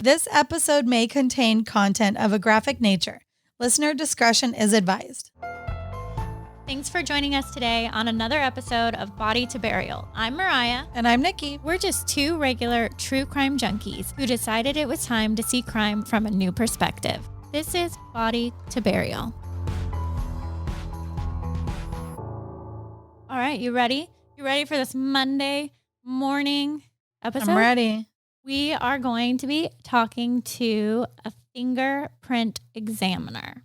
This episode may contain content of a graphic nature. Listener discretion is advised. Thanks for joining us today on another episode of Body to Burial. I'm Mariah. And I'm Nikki. We're just two regular true crime junkies who decided it was time to see crime from a new perspective. This is Body to Burial. All right, you ready? You ready for this Monday morning episode? I'm ready. We are going to be talking to a fingerprint examiner.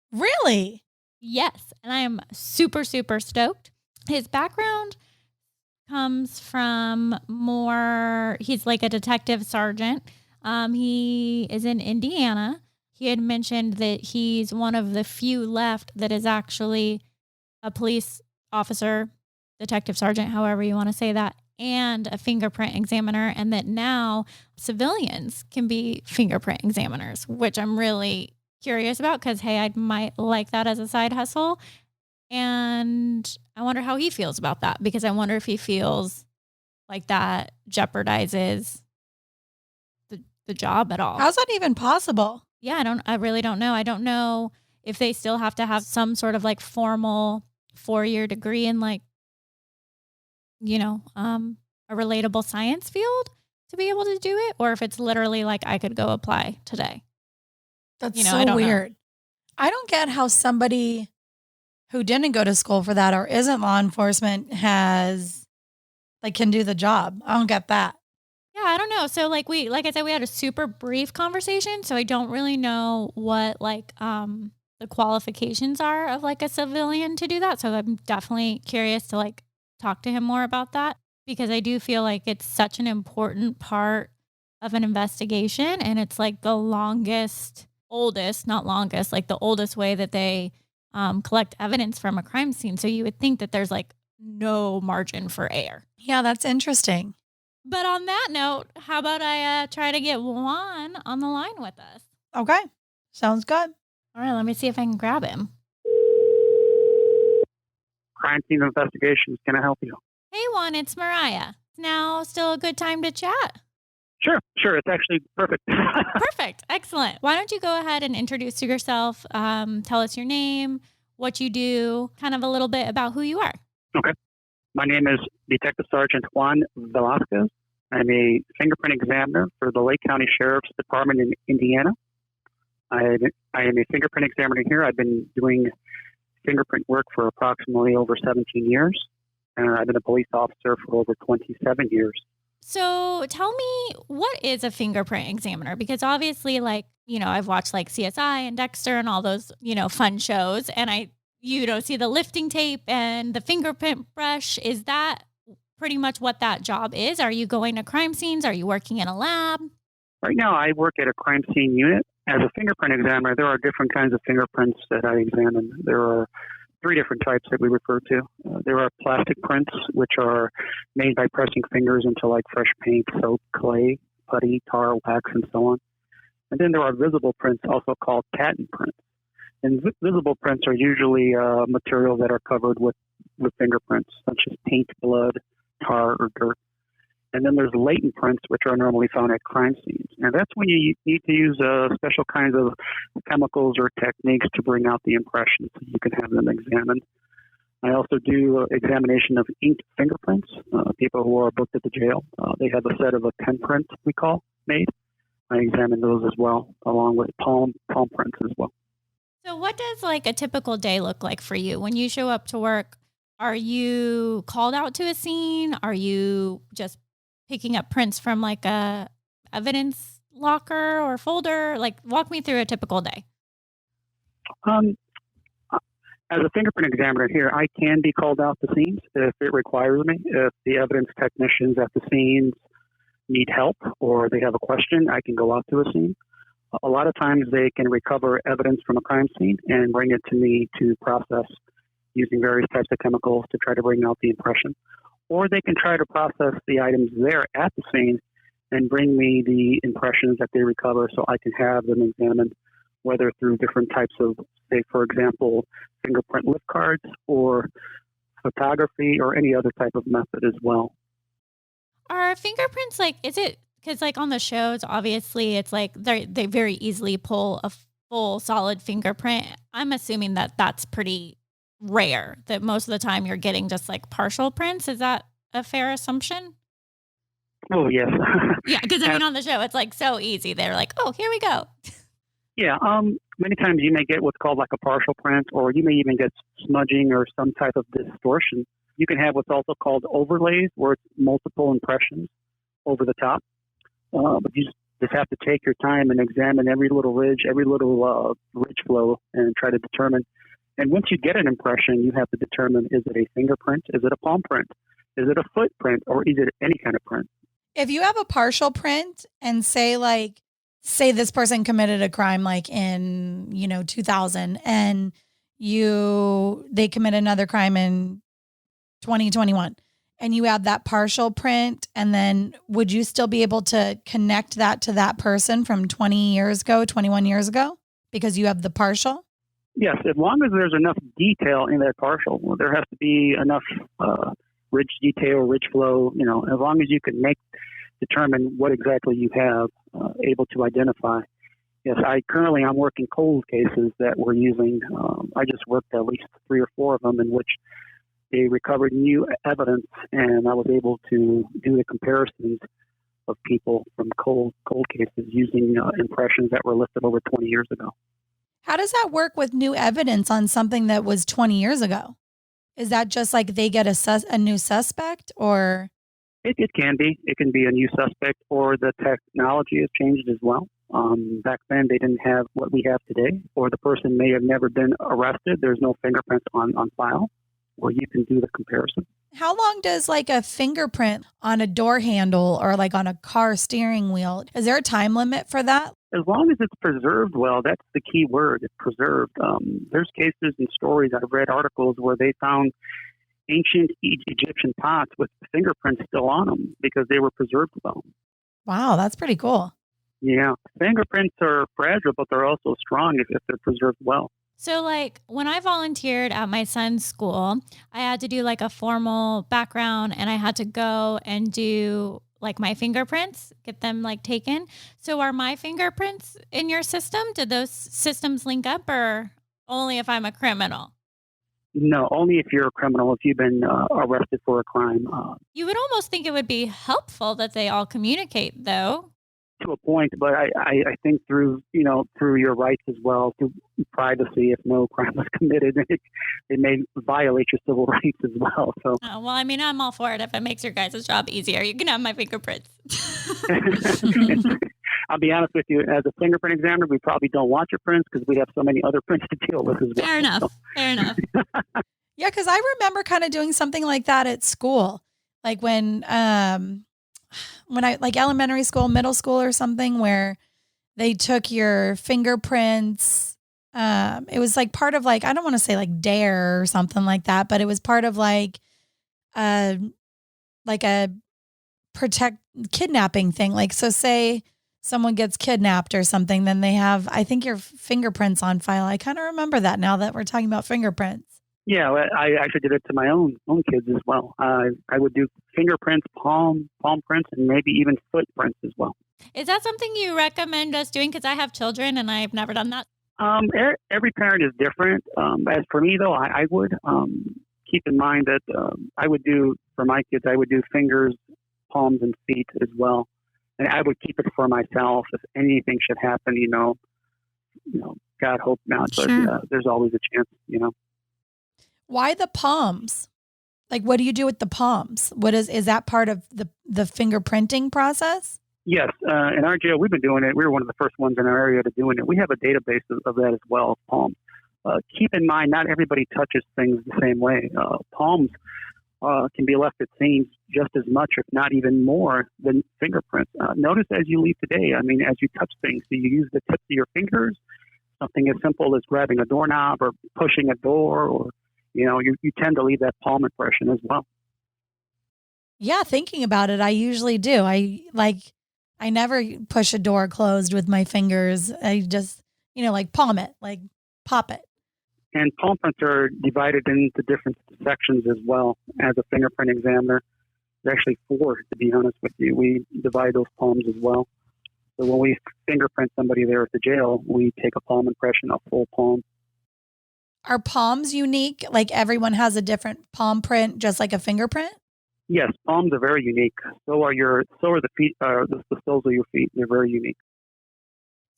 Really? Yes, and I am super, super stoked. His background comes from he's like a detective sergeant. He is in Indiana. He had mentioned that he's one of the few left that is actually a police officer, detective sergeant, however you want to say that, and a fingerprint examiner, and that now civilians can be fingerprint examiners, which I'm really curious about because, hey, I might like that as a side hustle. And I wonder how he feels about that, because I wonder if he feels like that jeopardizes the job at all. How's that even possible? Yeah, I really don't know. I don't know if they still have to have some sort of like formal 4-year degree in like, a relatable science field to be able to do it, or if it's literally like I could go apply today. That's so weird. I don't get how somebody who didn't go to school for that or isn't law enforcement can do the job. I don't get that. Yeah, I don't know. So like I said, we had a super brief conversation, so I don't really know what the qualifications are of like a civilian to do that. So I'm definitely curious to like talk to him more about that, because I do feel like it's such an important part of an investigation, and it's like the oldest way that they collect evidence from a crime scene. So you would think that there's like no margin for error. Yeah, that's interesting. But on that note, how about I try to get Juan on the line with us? Okay, sounds good. All right, let me see if I can grab him. Crime scene investigations. Can I help you? Hey, Juan, it's Mariah. Now still a good time to chat? Sure. It's actually perfect. Perfect. Excellent. Why don't you go ahead and introduce yourself? Tell us your name, what you do, kind of a little bit about who you are. Okay. My name is Detective Sgt Juan Velazquez. I'm a fingerprint examiner for the Lake County Sheriff's Department in Indiana. I am a fingerprint examiner here. I've been doing fingerprint work for approximately over 17 years. I've been a police officer for over 27 years. So tell me, what is a fingerprint examiner? Because obviously, I've watched like CSI and Dexter and all those, fun shows, and I see the lifting tape and the fingerprint brush. Is that pretty much what that job is? Are you going to crime scenes? Are you working in a lab? Right now, I work at a crime scene unit. As a fingerprint examiner, there are different kinds of fingerprints that I examine. There are 3 different types that we refer to. There are plastic prints, which are made by pressing fingers into like fresh paint, soap, clay, putty, tar, wax, and so on. And then there are visible prints, also called patent prints. And visible prints are usually materials that are covered with fingerprints, such as paint, blood, tar, or dirt. And then there's latent prints, which are normally found at crime scenes. And that's when you need to use special kinds of chemicals or techniques to bring out the impressions so you can have them examined. I also do examination of inked fingerprints. People who are booked at the jail, they have a set of a pen print, we call, made. I examine those as well, along with palm prints as well. So what does like a typical day look like for you? When you show up to work, are you called out to a scene? Are you just picking up prints from like a evidence locker or folder? Like, walk me through a typical day. As a fingerprint examiner here, I can be called out to scenes if it requires me. If the evidence technicians at the scenes need help or they have a question, I can go out to a scene. A lot of times they can recover evidence from a crime scene and bring it to me to process using various types of chemicals to try to bring out the impression. Or they can try to process the items there at the scene and bring me the impressions that they recover so I can have them examined, whether through different types of, say, for example, fingerprint lift cards or photography or any other type of method as well. Are fingerprints is it Because like on the shows, obviously it's like they very easily pull a full solid fingerprint. I'm assuming that that's pretty rare, that most of the time you're getting just like partial prints. Is that a fair assumption? Oh, yes. Yeah, because I mean on the show, it's like so easy. They're like, oh, here we go. Yeah. Many times you may get what's called like a partial print, or you may even get smudging or some type of distortion. You can have what's also called overlays, where it's multiple impressions over the top. But you just have to take your time and examine every little ridge, every little ridge flow, and try to determine. And once you get an impression, you have to determine, is it a fingerprint? Is it a palm print? Is it a footprint? Or is it any kind of print? If you have a partial print and say this person committed a crime like in, 2000 and they commit another crime in 2021 and you have that partial print, and then would you still be able to connect that to that person from 20 years ago, 21 years ago, because you have the partial? Yes, as long as there's enough detail in that partial. Well, there has to be enough ridge detail, ridge flow, as long as you can determine what exactly you have, able to identify. Yes, I'm working cold cases that we're using. I just worked at least 3 or 4 of them in which they recovered new evidence, and I was able to do the comparisons of people from cold cases using impressions that were lifted over 20 years ago. How does that work with new evidence on something that was 20 years ago? Is that just like they get a new suspect, or? It can be. It can be a new suspect, or the technology has changed as well. Back then, they didn't have what we have today, or the person may have never been arrested. There's no fingerprints on file where you can do the comparison. How long does like a fingerprint on a door handle or like on a car steering wheel, is there a time limit for that? As long as it's preserved well, that's the key word. It's preserved. There's cases and stories, I've read articles where they found ancient Egyptian pots with fingerprints still on them because they were preserved well. Wow, that's pretty cool. Yeah, fingerprints are fragile, but they're also strong if they're preserved well. So like when I volunteered at my son's school, I had to do like a formal background, and I had to go and do like my fingerprints, get them like taken. So are my fingerprints in your system? Did those systems link up, or only if I'm a criminal? No, only if you're a criminal, if you've been arrested for a crime. You would almost think it would be helpful that they all communicate, though. To a point, but I think through your rights as well, through privacy, if no crime was committed, it may violate your civil rights as well. So, well, I mean, I'm all for it. If it makes your guys' job easier, you can have my fingerprints. I'll be honest with you, as a fingerprint examiner, we probably don't want your prints because we have so many other prints to deal with as well. Fair enough. Fair enough. Yeah, because I remember kind of doing something like that at school, like when I like elementary school, middle school or something, where they took your fingerprints. It was like part of like, I don't want to say like DARE or something like that, but it was part of like a protect kidnapping thing. Like, so say someone gets kidnapped or something, then they have, I think, your fingerprints on file. I kind of remember that now that we're talking about fingerprints. Yeah, I actually did it to my own kids as well. I would do fingerprints, palm prints, and maybe even footprints as well. Is that something you recommend us doing? Because I have children and I've never done that. Every parent is different. As for me, though, I would keep in mind that I would do, for my kids, I would do fingers, palms, and feet as well. And I would keep it for myself if anything should happen, God hope not, but sure. There's always a chance, Why the palms? Like, what do you do with the palms? Is that part of the fingerprinting process? Yes. In our jail, we've been doing it. We were one of the first ones in our area to doing it. We have a database of that as well, palms. Keep in mind, not everybody touches things the same way. Palms can be left, it seems, just as much, if not even more, than fingerprints. Notice as you leave today, as you touch things, do you use the tips of your fingers? Something as simple as grabbing a doorknob or pushing a door, or you tend to leave that palm impression as well. Yeah, thinking about it, I usually do. I never push a door closed with my fingers. I just, like palm it, like pop it. And palm prints are divided into different sections as well as a fingerprint examiner. There's actually 4, to be honest with you. We divide those palms as well. So when we fingerprint somebody there at the jail, we take a palm impression, a full palm. Are palms unique? Like everyone has a different palm print, just like a fingerprint? Yes, palms are very unique. So are the feet, the soles of your feet. They're very unique.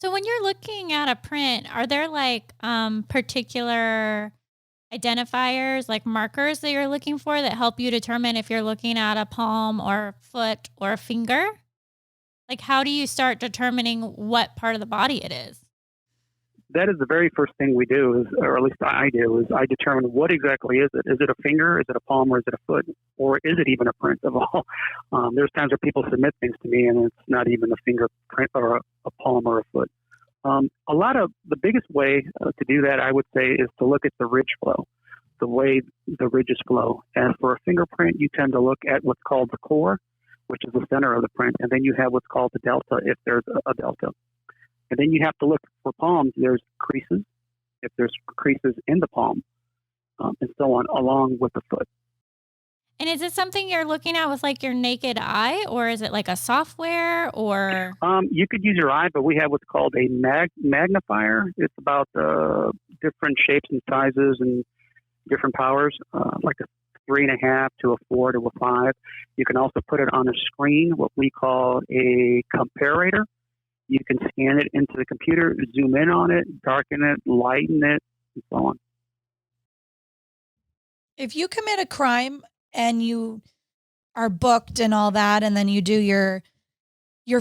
So when you're looking at a print, are there like particular identifiers, like markers that you're looking for that help you determine if you're looking at a palm or foot or a finger? Like, how do you start determining what part of the body it is? That is the very first thing we do, or at least I do, is I determine what exactly is it. Is it a finger? Is it a palm? Or is it a foot? Or is it even a print of all? There's times where people submit things to me and it's not even a fingerprint or a palm or a foot. The biggest way to do that, I would say, is to look at the ridge flow, the way the ridges flow. And for a fingerprint, you tend to look at what's called the core, which is the center of the print. And then you have what's called the delta, if there's a delta. And then you have to look for palms. There's creases, if there's creases in the palm, and so on, along with the foot. And is it something you're looking at with like your naked eye, or is it like a software, or? You could use your eye, but we have what's called a magnifier. It's about different shapes and sizes and different powers, like a 3.5 to a 4 to a 5. You can also put it on a screen, what we call a comparator. You can scan it into the computer, zoom in on it, darken it, lighten it, and so on. If you commit a crime and you are booked and all that, and then you do your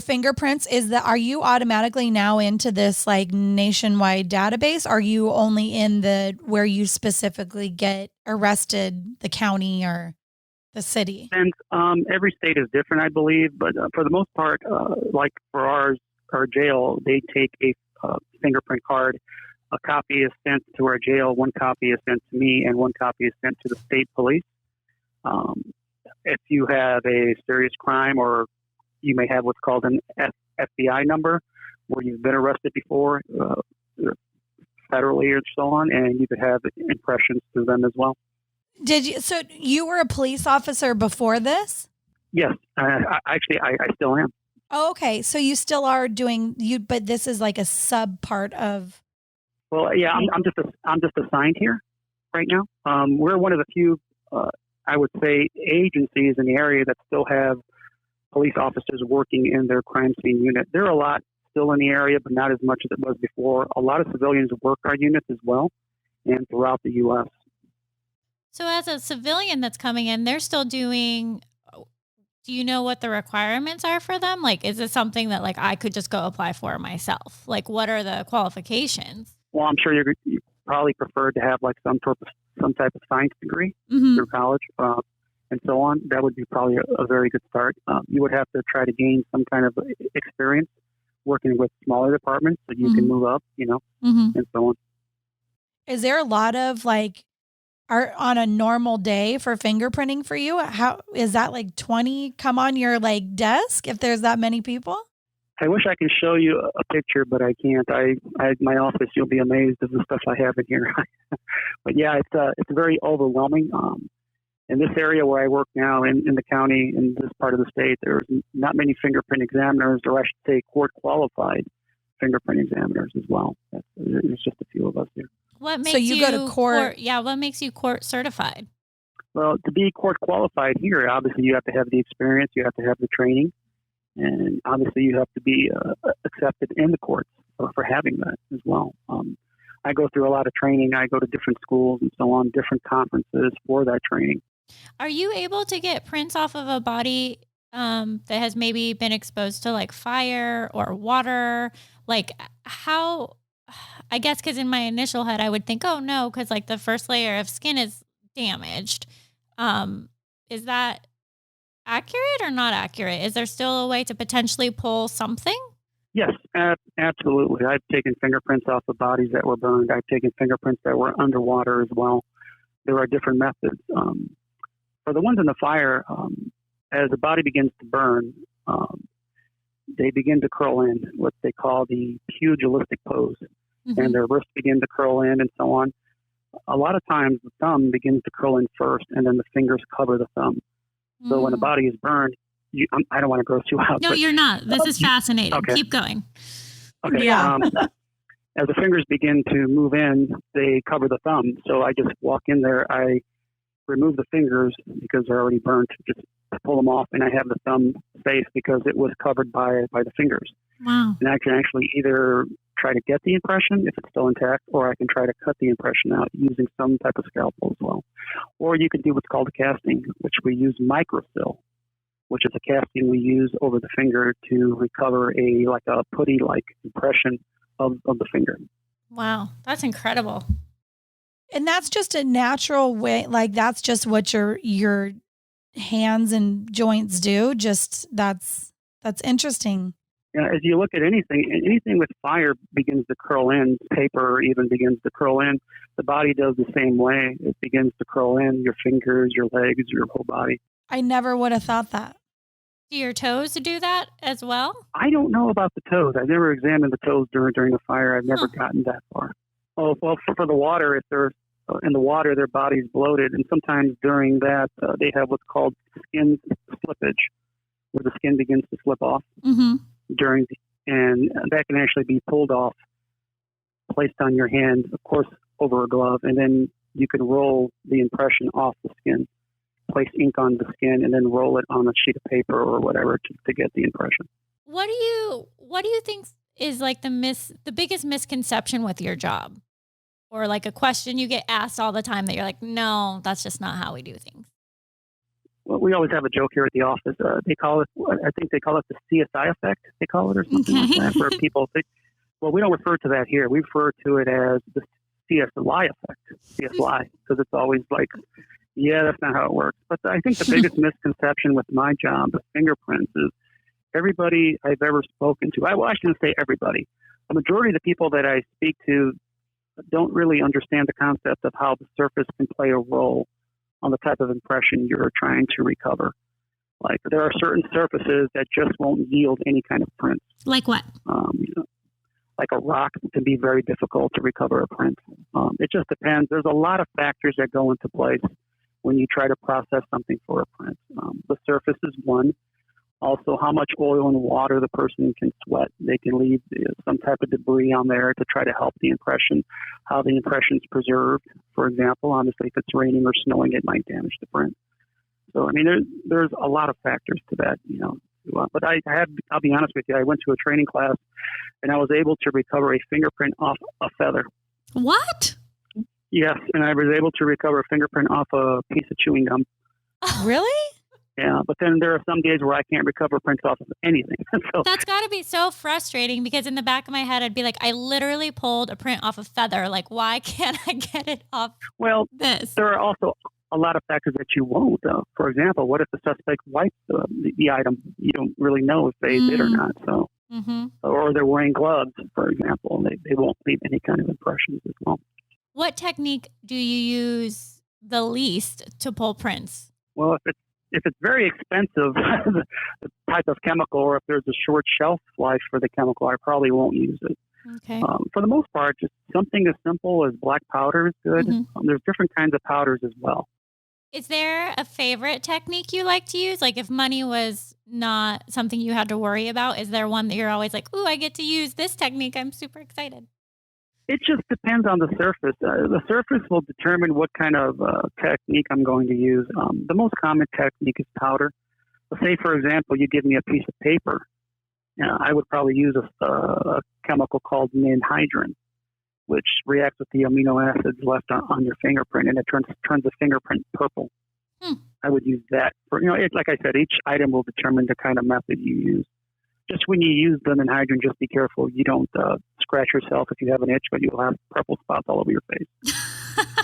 fingerprints, are you automatically now into this like nationwide database? Are you only in where you specifically get arrested, the county or the city? And every state is different, I believe, but for the most part, like for our jail, they take a fingerprint card. A copy is sent to our jail, 1 copy is sent to me, and 1 copy is sent to the state police. If you have a serious crime, or you may have what's called an FBI number, where you've been arrested before, federally or so on, and you could have impressions to them as well. So you were a police officer before this? Yes, I still am. Oh, okay. So you still are doing but this is like a sub part of. Well, yeah, I'm just assigned here right now. We're one of the few, I would say, agencies in the area that still have police officers working in their crime scene unit. There are a lot still in the area, but not as much as it was before. A lot of civilians work our units as well, and throughout the U.S. So as a civilian that's coming in, they're still doing. Do you know what the requirements are for them? Like, is it something that like I could just go apply for myself? Like, what are the qualifications? Well, I'm sure you probably prefer to have like some type of science degree through college and so on. That would be probably a very good start. You would have to try to gain some kind of experience working with smaller departments so you can move up, and so on. Is there a lot of like, on a normal day for fingerprinting for you? How is that, like 20 come on your like desk if there's that many people? I wish I could show you a picture, but I can't. My office, you'll be amazed at the stuff I have in here. But yeah, it's very overwhelming. In this area where I work now in the county, in this part of the state, there's not many fingerprint examiners, or I should say court qualified fingerprint examiners as well. There's just a few of us here. What makes so you go to court? Yeah, what makes you court certified? Well, to be court qualified here, obviously you have to have the experience, you have to have the training, and obviously you have to be accepted in the courts for having that as well. I go through a lot of training. I go to different schools and so on, different conferences for that training. Are you able to get prints off of a body that has maybe been exposed to like fire or water? Like how... I guess because in my initial head, I would think, oh, no, because like the first layer of skin is damaged. Is that accurate or not accurate? Is there still a way to potentially pull something? Yes, absolutely. I've taken fingerprints off of bodies that were burned. I've taken fingerprints that were underwater as well. There are different methods. For the ones in the fire, as the body begins to burn, they begin to curl in, what they call the pugilistic pose. And their wrists begin to curl in and so on. A lot of times the thumb begins to curl in first, and then the fingers cover the thumb. So when the body is burned, I don't want to gross you out. No, you're not. This is fascinating. Okay. Keep going. Okay. Yeah. As the fingers begin to move in, they cover the thumb. So I just walk in there. I remove the fingers because they're already burnt. Just pull them off, and I have the thumb safe because it was covered by the fingers. Wow. And I can actually either try to get the impression if it's still intact, or I can try to cut the impression out using some type of scalpel as well. Or you can do what's called a casting, which we use microfill, which is a casting we use over the finger to recover a putty-like impression of the finger. Wow. That's incredible. And that's just a natural way. Like that's just what your hands and joints do. Just that's interesting. As you look at anything with fire begins to curl in. Paper even begins to curl in. The body does the same way. It begins to curl in. Your fingers, your legs, your whole body. I never would have thought that. Do your toes do that as well? I don't know about the toes. I've never examined the toes during the fire. I've never gotten that far. Oh, well, for the water, if they're in the water, their body's bloated, and sometimes during that, they have what's called skin slippage, where the skin begins to slip off and that can actually be pulled off, placed on your hand, of course, over a glove, and then you can roll the impression off the skin, place ink on the skin, and then roll it on a sheet of paper or whatever to get the impression. What do you think is like the biggest misconception with your job? Or like a question you get asked all the time that you're like, no, that's just not how we do things? Well, we always have a joke here at the office. They call it the CSI effect, they call it, or something like that, where people think, well, we don't refer to that here. We refer to it as the CSI effect, CSI, because it's always like, yeah, that's not how it works. But I think the biggest misconception with my job, the fingerprints, is everybody I've ever spoken to, I shouldn't say everybody, a majority of the people that I speak to don't really understand the concept of how the surface can play a role on the type of impression you're trying to recover. Like there are certain surfaces that just won't yield any kind of print. Like what? Like a rock can be very difficult to recover a print. It just depends. There's a lot of factors that go into place when you try to process something for a print. The surface is one. Also, how much oil and water the person can sweat. They can leave some type of debris on there to try to help the impression. How the impression is preserved, for example. Obviously, if it's raining or snowing, it might damage the print. So, I mean, there's a lot of factors to that, But I'll be honest with you, I went to a training class, and I was able to recover a fingerprint off a feather. What? Yes, and I was able to recover a fingerprint off a piece of chewing gum. Really? Yeah, but then there are some days where I can't recover prints off of anything. So that's got to be so frustrating because in the back of my head, I'd be like, I literally pulled a print off a feather. Like, why can't I get it off this? There are also a lot of factors that you won't. For example, what if the suspect wiped the item? You don't really know if they did or not. So, or they're wearing gloves, for example, and they won't leave any kind of impressions as well. What technique do you use the least to pull prints? Well, if it's very expensive, the type of chemical, or if there's a short shelf life for the chemical, I probably won't use it. Okay. For the most part, just something as simple as black powder is good. There's different kinds of powders as well. Is there a favorite technique you like to use? Like if money was not something you had to worry about, is there one that you're always like, ooh, I get to use this technique. I'm super excited. It just depends on the surface. The surface will determine what kind of technique I'm going to use. The most common technique is powder. So say, for example, you give me a piece of paper. I would probably use a chemical called ninhydrin, which reacts with the amino acids left on your fingerprint, and it turns the fingerprint purple. I would use that. Like I said, each item will determine the kind of method you use. Just when you use the ninhydrin, just be careful. You don't scratch yourself if you have an itch, but you'll have purple spots all over your face.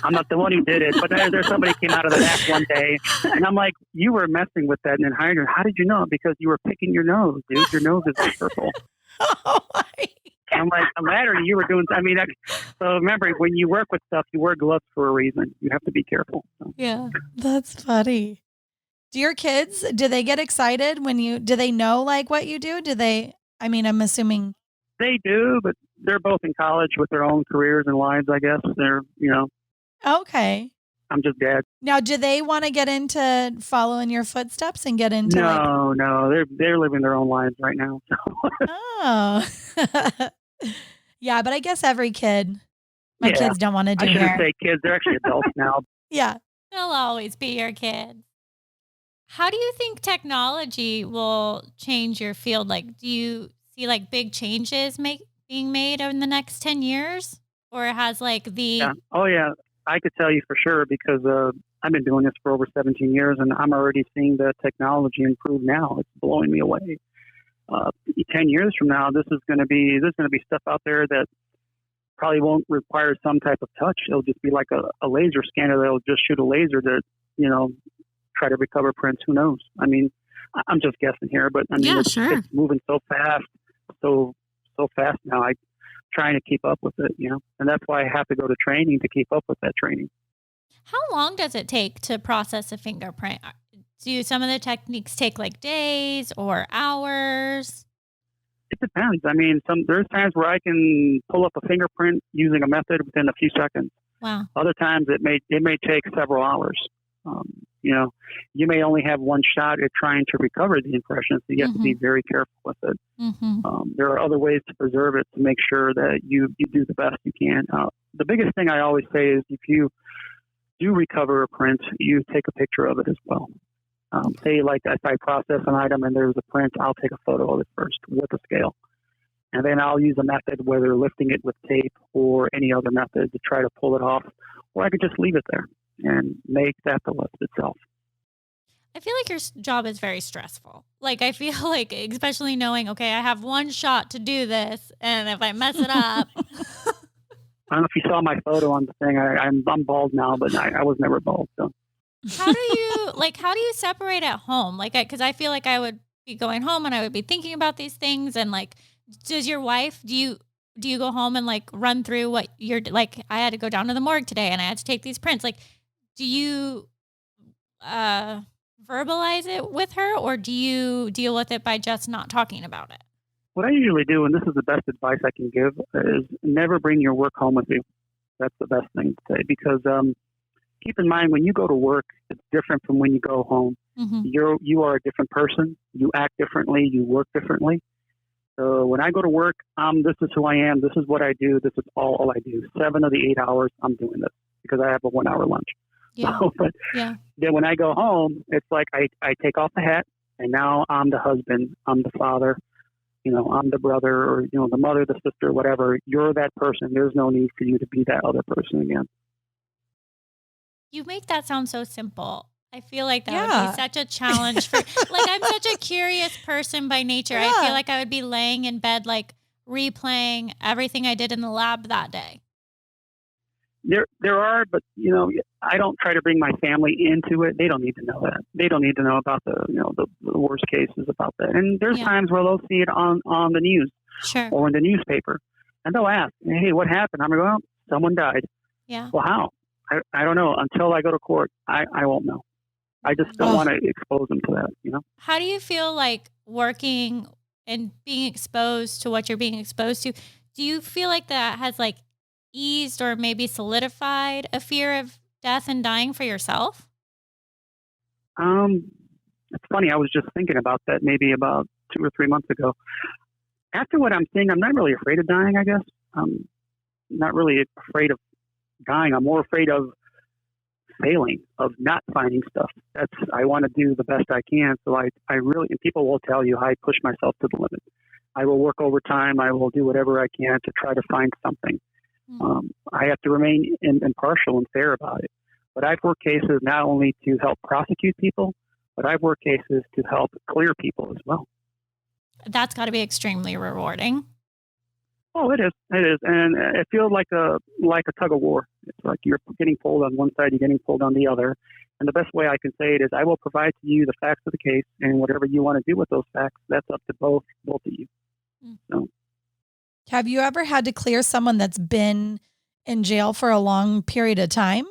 I'm not the one who did it, but there's somebody came out of the back one day, and I'm like, you were messing with that ninhydrin. How did you know? Because you were picking your nose, dude. Your nose is purple. Oh, my. I'm like, I'm mad, or you were doing. So remember, when you work with stuff, you wear gloves for a reason. You have to be careful. So. Yeah, that's funny. Do your kids, do they get excited do they know like what you do? I'm assuming. They do, but they're both in college with their own careers and lives, I guess. They're, Okay. I'm just dad. Now, do they want to get into following your footsteps and get into No, they're living their own lives right now. Oh, yeah, but I guess every kid, my Yeah. kids don't want to do I shouldn't hair. say kids; they're actually adults now. Yeah. They'll always be your kids. How do you think technology will change your field? Like, do you see like big changes being made in the next 10 years? Or has like Yeah. Oh, yeah. I could tell you for sure because I've been doing this for over 17 years, and I'm already seeing the technology improve now. It's blowing me away. 10 years from now, there's going to be stuff out there that probably won't require some type of touch. It'll just be like a laser scanner that'll just shoot a laser to, try to recover prints. Who knows? I mean, I'm just guessing here, but I mean, it's moving so fast, so fast now. I'm trying to keep up with it, and that's why I have to go to training to keep up with that training. How long does it take to process a fingerprint? Do some of the techniques take like days or hours? It depends. I mean, there's times where I can pull up a fingerprint using a method within a few seconds. Wow. Other times it may take several hours. You may only have one shot at trying to recover the impression, so you have to be very careful with it. There are other ways to preserve it to make sure that you do the best you can. The biggest thing I always say is if you do recover a print, you take a picture of it as well. Say like if I process an item and there's a print, I'll take a photo of it first with a scale. And then I'll use a method, whether lifting it with tape or any other method to try to pull it off. Or I could just leave it there and make that the lift itself. I feel like your job is very stressful. Like, I feel like, especially knowing, okay, I have one shot to do this, and if I mess it up. I don't know if you saw my photo on the thing. I'm bald now, but I was never bald. So. How do you separate at home? Like, because I feel like I would be going home and I would be thinking about these things. And like, does your wife, do you go home and like run through what you're like? I had to go down to the morgue today and I had to take these prints. Like, do you verbalize it with her, or do you deal with it by just not talking about it? What I usually do, and this is the best advice I can give, is never bring your work home with you. That's the best thing to say, because keep in mind when you go to work, it's different from when you go home. You are a different person. You act differently. You work differently. So when I go to work, this is who I am. This is what I do. This is all I do. 7 of the 8 hours, I'm doing this because I have a 1 hour lunch. Yeah. So, but then when I go home, it's like I take off the hat, and now I'm the husband. I'm the father. I'm the brother, or, the mother, the sister, whatever. You're that person. There's no need for you to be that other person again. You make that sound so simple. I feel like that would be such a challenge for, like, I'm such a curious person by nature. I feel like I would be laying in bed, like replaying everything I did in the lab that day. There are, but I don't try to bring my family into it. They don't need to know that. They don't need to know about the worst cases about that. And there's times where they'll see it on the news or in the newspaper, and they'll ask, "Hey, what happened?" I'm like, "Well, someone died." Yeah. Well, how? I don't know. Until I go to court, I won't know. I just don't want to expose them to that. How do you feel like working and being exposed to what you're being exposed to? Do you feel like that has like eased or maybe solidified a fear of death and dying for yourself? It's funny. I was just thinking about that maybe about 2 or 3 months ago. After what I'm seeing, I'm not really afraid of dying, I guess. I'm not really afraid of dying. I'm more afraid of failing, of not finding stuff. I want to do the best I can. So I really, and people will tell you, I push myself to the limit. I will work overtime. I will do whatever I can to try to find something. I have to remain impartial and fair about it. But I've worked cases not only to help prosecute people, but I've worked cases to help clear people as well. That's got to be extremely rewarding. Oh, it is. It is. And it feels like a tug of war. It's like you're getting pulled on one side, you're getting pulled on the other. And the best way I can say it is I will provide to you the facts of the case, and whatever you want to do with those facts, that's up to both of you. So. Have you ever had to clear someone that's been in jail for a long period of time?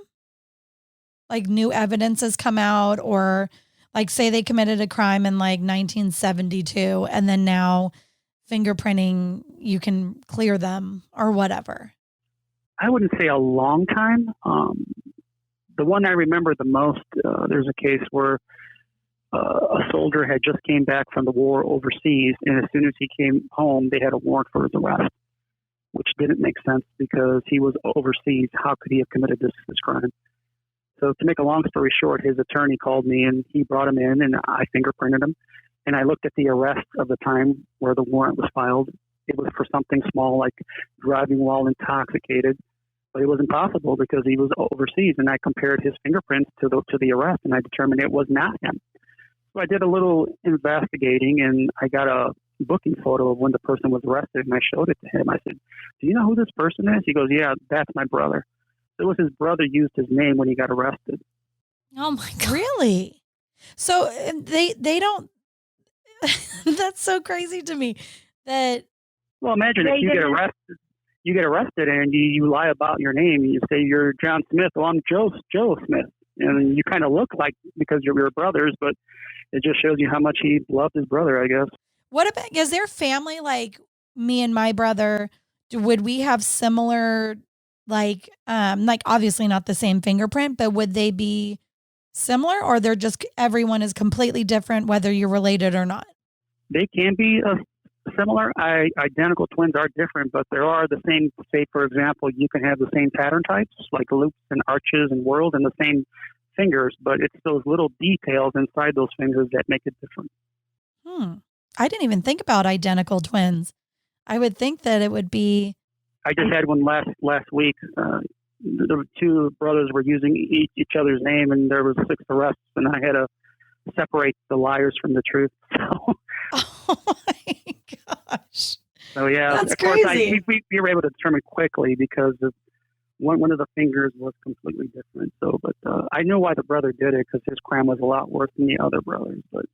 Like new evidence has come out, or like say they committed a crime in like 1972 and then now fingerprinting, you can clear them or whatever? I wouldn't say a long time, The one I remember the most, there's a case where a soldier had just came back from the war overseas, and as soon as he came home, they had a warrant for his arrest, which didn't make sense because he was overseas. How could he have committed this crime? So to make a long story short, his attorney called me, and he brought him in, and I fingerprinted him. And I looked at the arrest of the time where the warrant was filed. It was for something small like driving while intoxicated, but it was impossible because he was overseas. And I compared his fingerprints to the arrest, and I determined it was not him. So I did a little investigating, and I got a booking photo of when the person was arrested, and I showed it to him. I said, "Do you know who this person is?" He goes, "Yeah, that's my brother." So it was his brother used his name when he got arrested. Oh my God. Really? So they don't. That's so crazy to me. That Well, imagine if you get arrested and you lie about your name. You say you're John Smith. Well, I'm Joe Smith, and you kind of look like because you're brothers, but it just shows you how much he loved his brother, I guess. what about is their family like me and my brother? Would we have similar like obviously not the same fingerprint, but would they be similar, or they're just everyone is completely different whether you're related or not? They can be similar. Identical twins are different, but there are the same. Say, for example, you can have the same pattern types, like loops and arches and whorls, and the same fingers, but it's those little details inside those fingers that make it different. I didn't even think about identical twins. I would think that it would be. I just had one last week. The two brothers were using each other's name, and there was 6 arrests, and I had to separate the liars from the truth. So. Oh my gosh! So yeah, that's of course, crazy. we were able to determine quickly because of one of the fingers was completely different. So, but I know why the brother did it because his crime was a lot worse than the other brothers. But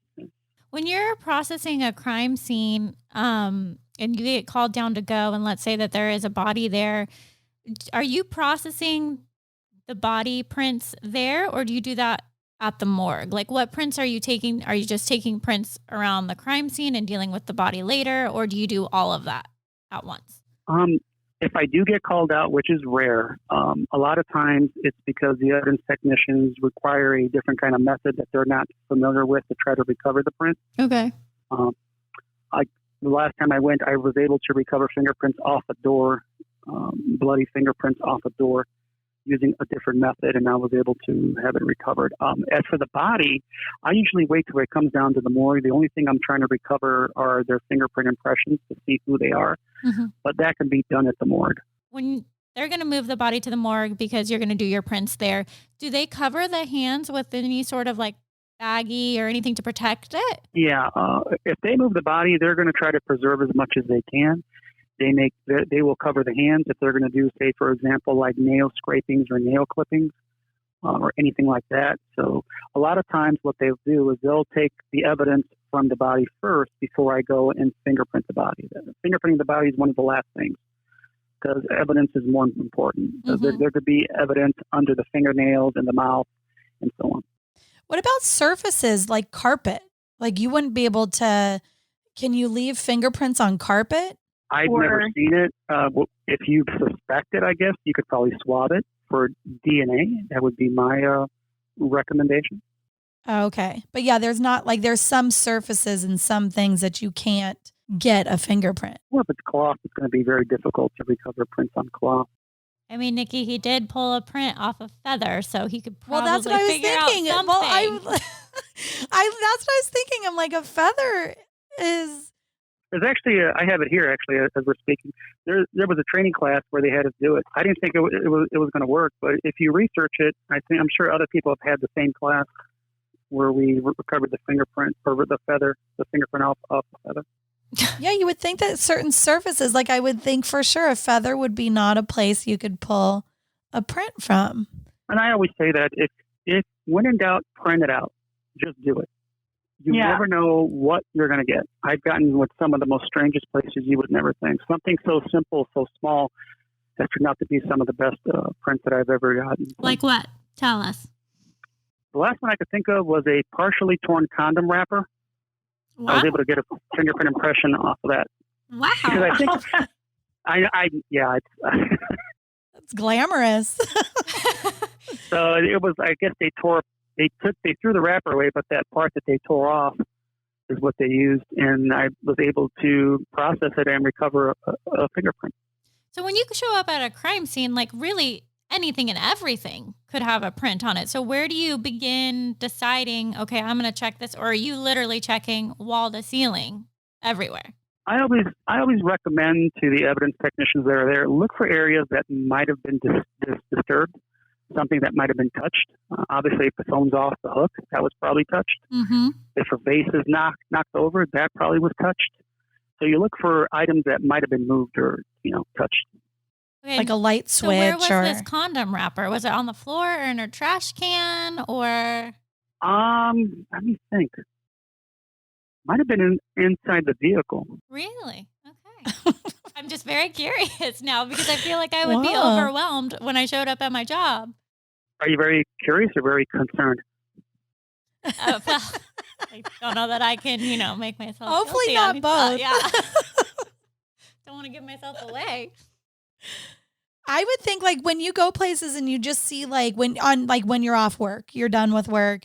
When you're processing a crime scene, and you get called down to go, and let's say that there is a body there, are you processing the body prints there, or do you do that at the morgue? Like, what prints are you taking? Are you just taking prints around the crime scene and dealing with the body later, or do you do all of that at once? If I do get called out, which is rare, a lot of times it's because the evidence technicians require a different kind of method that they're not familiar with to try to recover the print. Okay. The last time I went, I was able to recover fingerprints off a door, bloody fingerprints off a door, using a different method, and I was able to have it recovered. As for the body, I usually wait till it comes down to the morgue. The only thing I'm trying to recover are their fingerprint impressions to see who they are, but that can be done at the morgue. When they're going to move the body to the morgue because you're going to do your prints there, do they cover the hands with any sort of like baggie or anything to protect it? Yeah, if they move the body, they're going to try to preserve as much as they can. They will cover the hands if they're going to do, say, for example, like nail scrapings or nail clippings or anything like that. So a lot of times what they'll do is they'll take the evidence from the body first before I go and fingerprint the body. Fingerprinting the body is one of the last things because evidence is more important. There could be evidence under the fingernails and the mouth and so on. What about surfaces like carpet? Like you wouldn't be able to, can you leave fingerprints on carpet? I've never seen it. If you suspect it, I guess you could probably swab it for DNA. That would be my recommendation. Okay. But yeah, there's some surfaces and some things that you can't get a fingerprint. Well, if it's cloth, it's going to be very difficult to recover prints on cloth. I mean, Nikki, he did pull a print off a feather, so he could probably that's what I was figure thinking. out something. Well, that's what I was thinking. I'm like, a feather is... There's actually, I have it here actually as we're speaking. There was a training class where they had us do it. I didn't think it was going to work, but if you research it, I'm sure other people have had the same class where we recovered the fingerprint or the fingerprint off the feather. Yeah, you would think that certain surfaces, like I would think for sure a feather would be not a place you could pull a print from. And I always say that if when in doubt, print it out. Just do it. You never know what you're going to get. I've gotten with some of the most strangest places you would never think. Something so simple, so small, that turned out to be some of the best prints that I've ever gotten. Like what? Tell us. The last one I could think of was a partially torn condom wrapper. Wow. I was able to get a fingerprint impression off of that. Wow. Because I think, That's glamorous. So it was, I guess they threw the wrapper away, but that part that they tore off is what they used. And I was able to process it and recover a fingerprint. So when you show up at a crime scene, like really anything and everything could have a print on it. So where do you begin deciding, okay, I'm going to check this, or are you literally checking wall to ceiling everywhere? I always recommend to the evidence technicians that are there, look for areas that might have been disturbed, something that might have been touched. Obviously, if the phone's off the hook, that was probably touched. Mm-hmm. If a vase is knocked over, that probably was touched. So you look for items that might have been moved or touched. Okay. Like a light switch. So where was this condom wrapper? Was it on the floor or in a trash can or? Let me think. Might have been inside the vehicle. Really? Okay. I'm just very curious now because I feel like I would be overwhelmed when I showed up at my job. Are you very curious or very concerned? Well, I don't know that I can, make myself. Hopefully not both. Yeah. Don't want to give myself away. I would think like when you go places and you just see like when you're off work, you're done with work,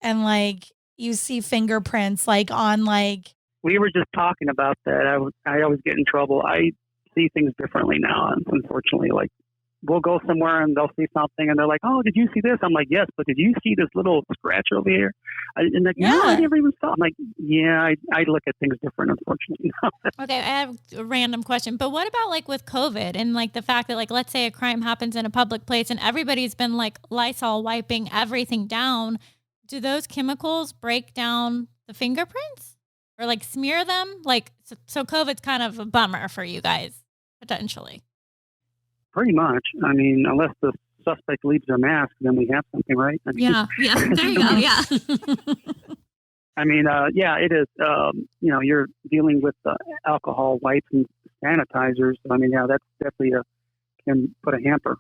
and like you see fingerprints like on like. We were just talking about that. I always get in trouble. I see things differently now, unfortunately. Like we'll go somewhere and they'll see something and they're like, "Oh, did you see this?" I'm like, "Yes, but did you see this little scratch over here?" And like, "No, I never even saw." I'm like, "Yeah, I look at things different, unfortunately." Okay, I have a random question, but what about like with COVID and like the fact that like let's say a crime happens in a public place and everybody's been like Lysol wiping everything down? Do those chemicals break down the fingerprints or like smear them? Like so COVID's kind of a bummer for you guys potentially. Pretty much. I mean, unless the suspect leaves their mask, then we have something, right? I mean, yeah. There you go. Yeah. I mean, yeah, it is. You're dealing with alcohol wipes and sanitizers. I mean, yeah, that's definitely can put a hamper.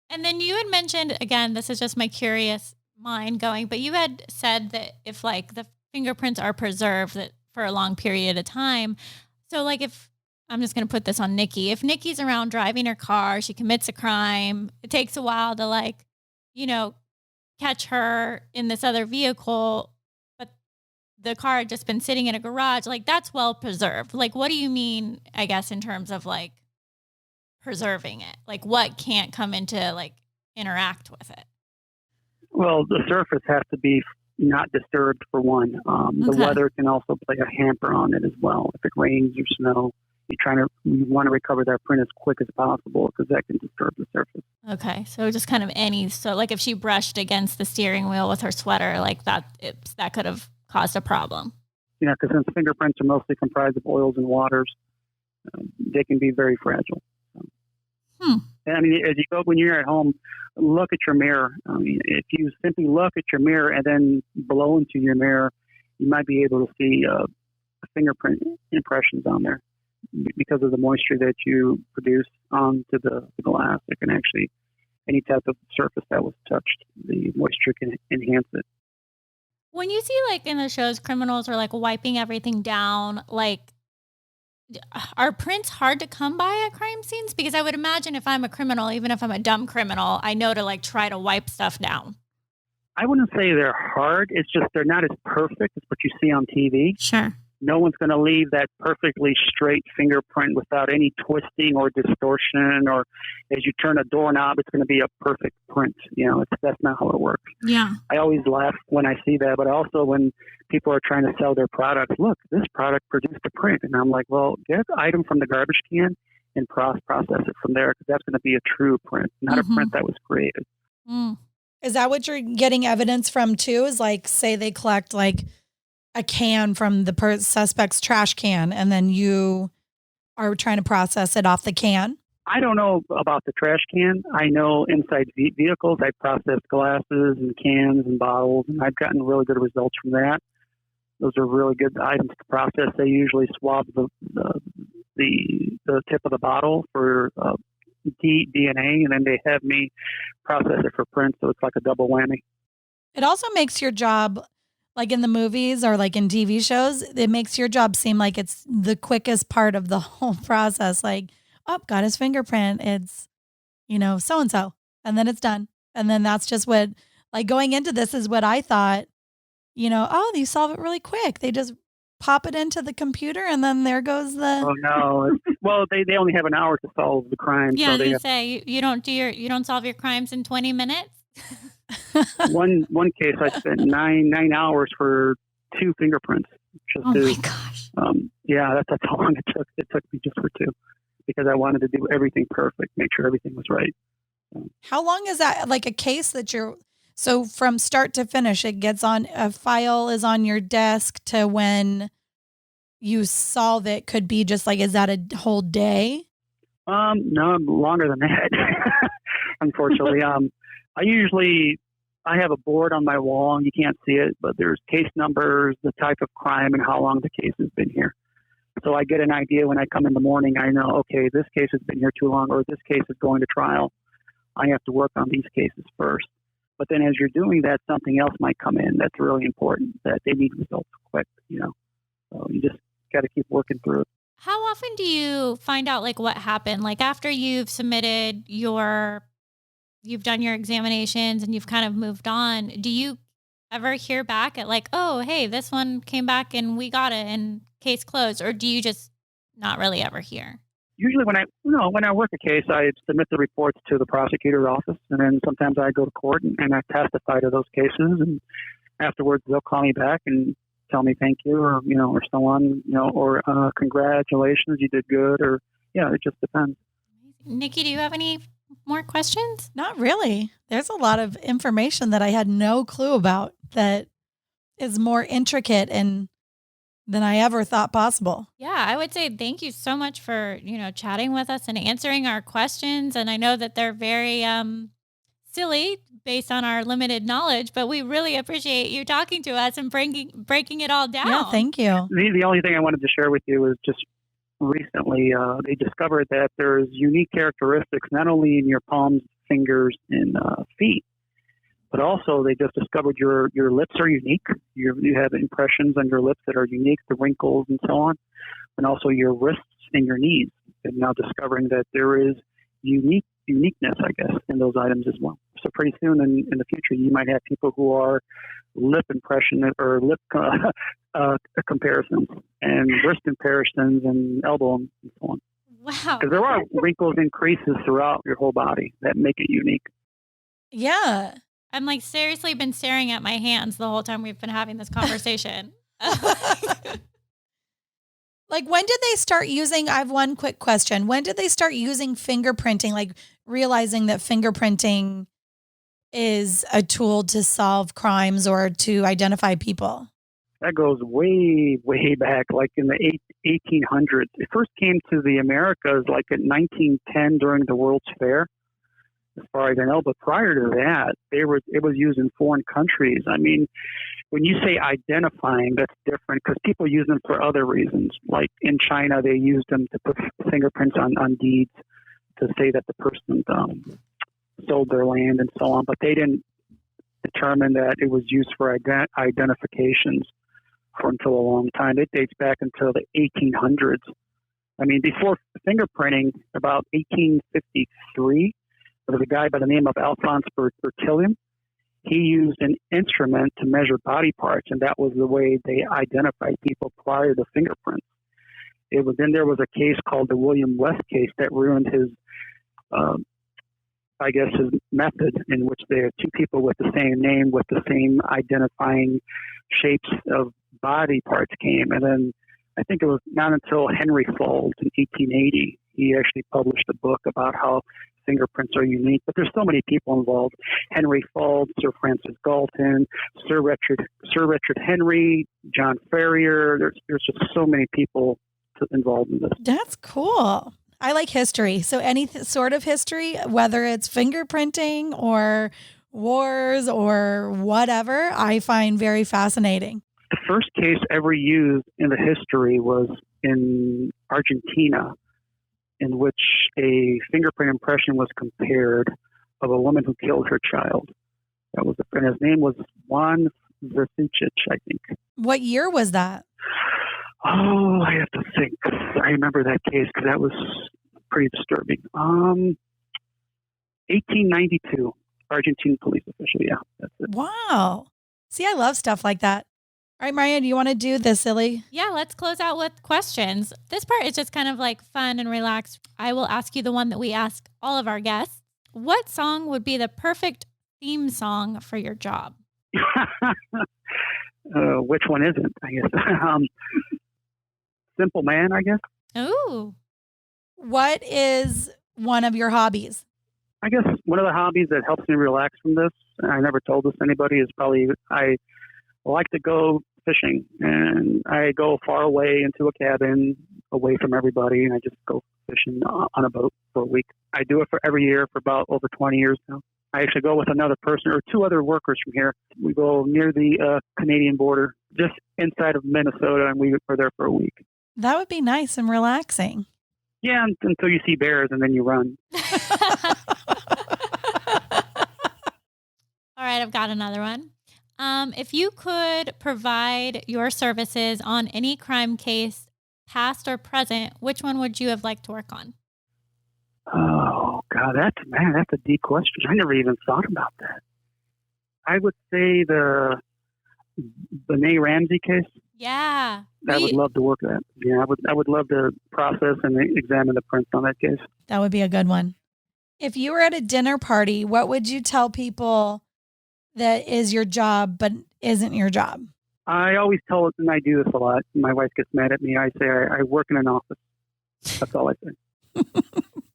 And then you had mentioned, again, this is just my curious mind going, but you had said that if like the fingerprints are preserved that for a long period of time. So like if I'm just going to put this on Nikki. If Nikki's around driving her car, she commits a crime. It takes a while to like, catch her in this other vehicle, but the car had just been sitting in a garage. Like that's well preserved. Like, what do you mean, I guess, in terms of like preserving it? Like what can't come into like interact with it? Well, the surface has to be not disturbed for one. The weather can also play a hamper on it as well. If it rains or snow, you want to recover that print as quick as possible because that can disturb the surface. Okay, so just kind of so like if she brushed against the steering wheel with her sweater, like that could have caused a problem. Yeah, because since fingerprints are mostly comprised of oils and waters, they can be very fragile. And I mean, as you go when you're at home, look at your mirror. I mean, if you simply look at your mirror and then blow into your mirror, you might be able to see fingerprint impressions on there. Because of the moisture that you produce onto the glass, it can actually, any type of surface that was touched, the moisture can enhance it. When you see like in the shows, criminals are like wiping everything down, like are prints hard to come by at crime scenes? Because I would imagine if I'm a criminal, even if I'm a dumb criminal, I know to like try to wipe stuff down. I wouldn't say they're hard. It's just they're not as perfect as what you see on TV. Sure. No one's going to leave that perfectly straight fingerprint without any twisting or distortion, or as you turn a doorknob, it's going to be a perfect print. That's not how it works. Yeah. I always laugh when I see that, but also when people are trying to sell their products, look, this product produced a print. And I'm like, well, get the item from the garbage can and process it from there, because that's going to be a true print, not a print that was created. Mm. Is that what you're getting evidence from too? Is like, say they collect like a can from the suspect's trash can, and then you are trying to process it off the can? I don't know about the trash can. I know inside vehicles, I processed glasses and cans and bottles, and I've gotten really good results from that. Those are really good items to process. They usually swab the tip of the bottle for DNA, and then they have me process it for print, so it's like a double whammy. It also makes your job, like in the movies or like in TV shows, it makes your job seem like it's the quickest part of the whole process. Like, got his fingerprint. It's, so-and-so. And then it's done. And then that's just what, like going into this is what I thought, you solve it really quick. They just pop it into the computer and then there goes the. Oh no! Well, they only have an hour to solve the crime. Yeah, so they you have say you don't solve your crimes in 20 minutes. one case. I spent 9 hours for 2 fingerprints. Just Oh to, my gosh! Yeah, that's how long it took. It took me just for 2 because I wanted to do everything perfect, make sure everything was right. How long is that? Like a case that so from start to finish, it gets on a file is on your desk to when you solve it could be just like, is that a whole day? No, longer than that. Unfortunately, I have a board on my wall and you can't see it, but there's case numbers, the type of crime, and how long the case has been here. So I get an idea when I come in the morning. I know, okay, this case has been here too long, or this case is going to trial. I have to work on these cases first. But then as you're doing that, something else might come in that's really important, that they need results quick, So you just got to keep working through it. How often do you find out like what happened? Like after you've submitted you've done your examinations and you've kind of moved on, do you ever hear back at like, oh, hey, this one came back and we got it and case closed? Or do you just not really ever hear? Usually when I work a case, I submit the reports to the prosecutor's office, and then sometimes I go to court and I testify to those cases, and afterwards they'll call me back and tell me thank you, or or so on, or congratulations, you did good, or it just depends. Nikki, do you have any more questions? Not really. There's a lot of information that I had no clue about that is more intricate than I ever thought possible. Yeah, I would say thank you so much for, chatting with us and answering our questions. And I know that they're very silly based on our limited knowledge, but we really appreciate you talking to us and breaking it all down. Yeah, thank you. The only thing I wanted to share with you is just recently they discovered that there's unique characteristics not only in your palms, fingers, and feet, but also they just discovered your lips are unique. You have impressions on your lips that are unique, the wrinkles and so on, and also your wrists and your knees. And now discovering that there is uniqueness, I guess, in those items as well. So pretty soon in the future, you might have people who are lip impression or lip comparisons and wrist comparisons and elbow and so on. Wow. Because there are wrinkles and creases throughout your whole body that make it unique. Yeah. I'm like seriously been staring at my hands the whole time we've been having this conversation. Like when did they start using, I have one quick question. When did they start using fingerprinting, like realizing that fingerprinting is a tool to solve crimes or to identify people? That goes way, way back, like in the 1800s. It first came to the Americas like in 1910 during the World's Fair, as far as I know. But prior to that, it was used in foreign countries. I mean, when you say identifying, that's different because people use them for other reasons. Like in China, they used them to put fingerprints on deeds to say that the person sold their land and so on. But they didn't determine that it was used for identifications for until a long time. It dates back until the 1800s. I mean, before fingerprinting, about 1853, there was a guy by the name of Alphonse Bertillon. He used an instrument to measure body parts, and that was the way they identified people prior to fingerprints. Then there was a case called the William West case that ruined his method, in which there are 2 people with the same name, with the same identifying shapes of body parts came. And then I think it was not until Henry Faulds in 1880, he actually published a book about how fingerprints are unique. But there's so many people involved. Henry Faulds, Sir Francis Galton, Sir Richard Henry, John Ferrier. There's just so many people involved in this. That's cool. I like history. So any sort of history, whether it's fingerprinting or wars or whatever, I find very fascinating. The first case ever used in the history was in Argentina, in which a fingerprint impression was compared of a woman who killed her child. And his name was Juan Velazquez, I think. What year was that? Oh, I have to think. I remember that case because that was pretty disturbing. 1892, Argentine police official. Yeah, that's it. Wow. See, I love stuff like that. All right, Maria, do you want to do this, silly? Yeah, let's close out with questions. This part is just kind of like fun and relaxed. I will ask you the one that we ask all of our guests. What song would be the perfect theme song for your job? Which one isn't, I guess? Simple Man, I guess. Ooh. What is one of your hobbies? I guess one of the hobbies that helps me relax from this, and I never told this to anybody, is probably I like to go fishing. And I go far away into a cabin, away from everybody, and I just go fishing on a boat for a week. I do it for every year for about over 20 years now. I actually go with another person or two other workers from here. We go near the Canadian border, just inside of Minnesota, and we are there for a week. That would be nice and relaxing. Yeah, until you see bears and then you run. All right, I've got another one. If you could provide your services on any crime case, past or present, which one would you have liked to work on? Oh, God, that's a deep question. I never even thought about that. I would say the Benet Ramsey case. Yeah. I would love to work that. Yeah, I would love to process and examine the prints on that case. That would be a good one. If you were at a dinner party, what would you tell people that is your job but isn't your job? I always tell it, and I do this a lot. My wife gets mad at me. I say I work in an office. That's all I say.